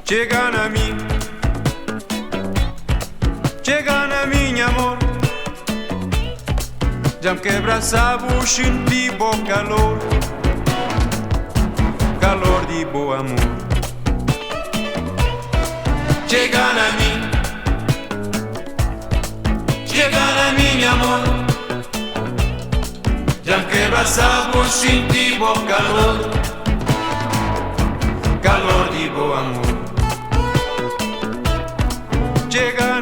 Chega na minha amor. Já me quebra sabor, senti bom calor, calor de bom amor. Chega na minha amor. Já me quebra sabor, senti bom calor, calor de bom amor. Chega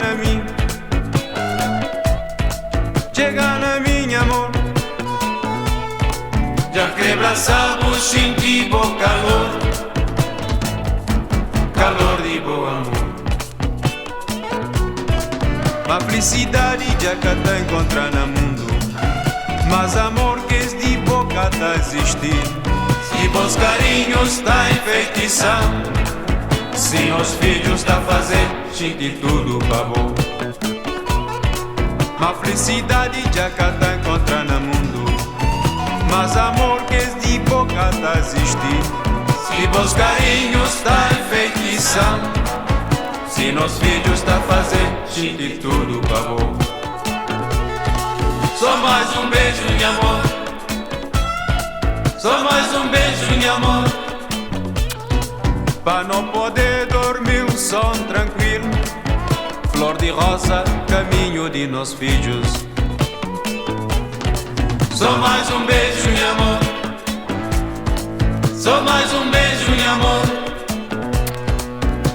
na minha amor. Já quebra sabor, senti bom calor, calor de bom amor. A felicidade já cá tá encontrar no mundo, mas amor que é de boca tá existir. Se bons carinhos tá enfeitiçando, se os filhos tá fazendo sentir tudo pra bom. A felicidade já cá tá encontrar no mundo, mas amor que é de boca tá existir. Se bons carinhos tá enfeitiçando, se nos filhos tá fazendo sentir tudo pra bom. Só mais um beijo, minha amor. Só mais um beijo, minha amor. Pra não poder dormir um sono tranquilo, flor de rosa, caminho de nossos filhos. Só mais um beijo, minha amor. Só mais um beijo, minha amor.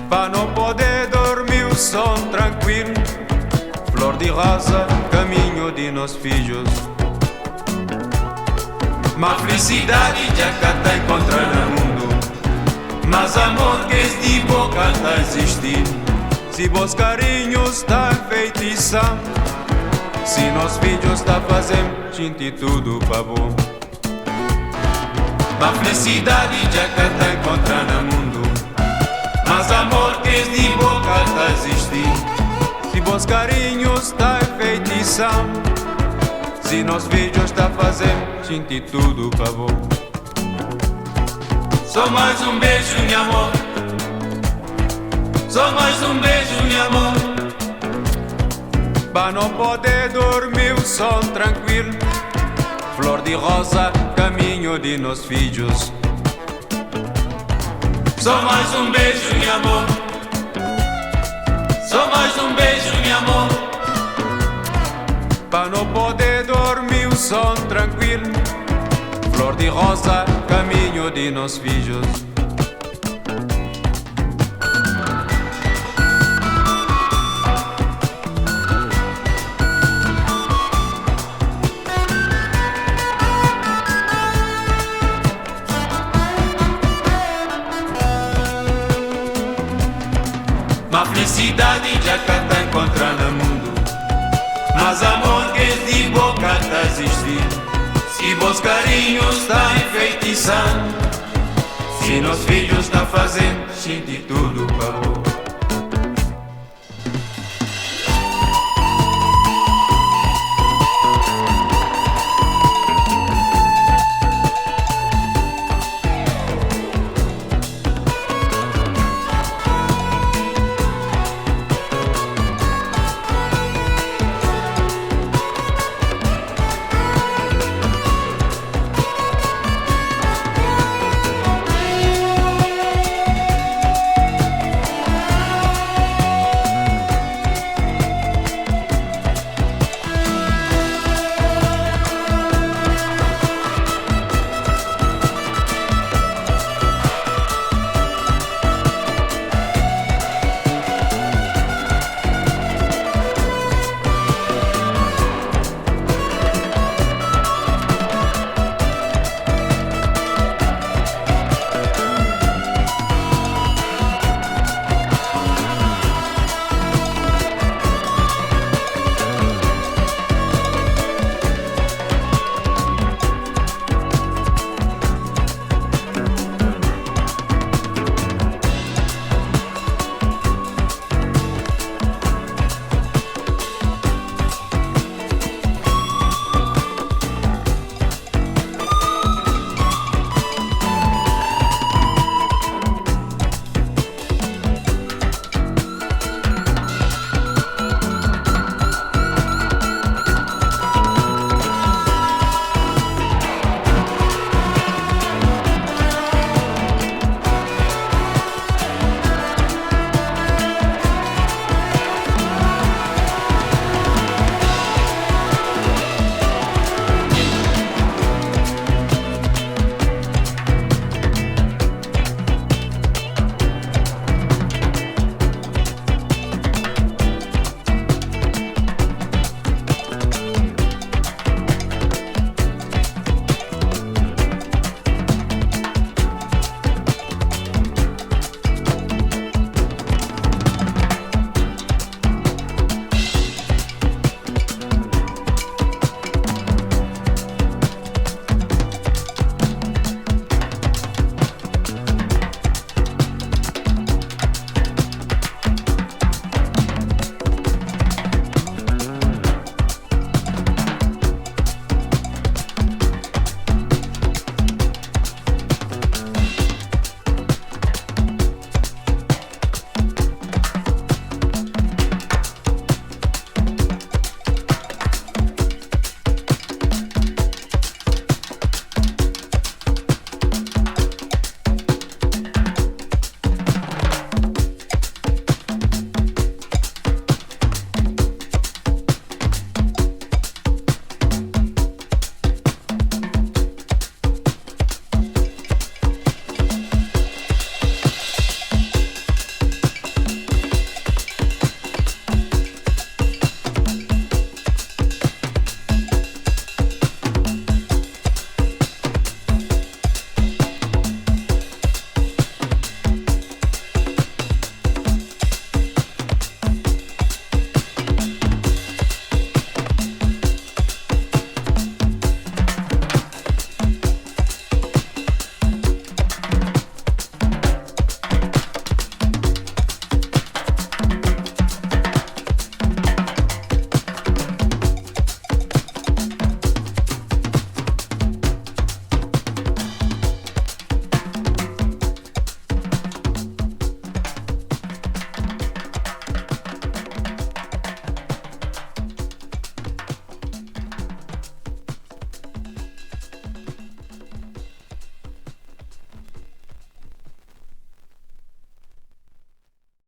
Pra não poder dormir o sono tranquilo, flor de rosa, caminho de nossos filhos. Mas felicidade já cá tá encontrando no mundo, mas amor que é de boca tá existindo. Se bons carinhos tá enfeitiçando, se nos filhos tá fazendo sentir tudo pra bom. Mas felicidade já cá tá encontrando no mundo, mas amor que é de boca tá existindo. Se bons carinhos tá enfeitiçando, se nos filhos tá fazendo sentir tudo pra bom. Só mais um beijo, meu amor. Só mais um beijo, meu amor. Pra não poder dormir o sono tranquilo, flor de rosa, caminho de nossos filhos. Só mais um beijo, meu amor. Só mais um beijo, meu amor. Pra não poder dormir o sono tranquilo, flor de rosa, caminho de nossos filhos. A felicidade já cá tá encontrando no mundo, mas amor que é de boca tá existindo. Se bons carinhos tá enfeitiçando, se nos filhos tá fazendo sentir tudo pra bom.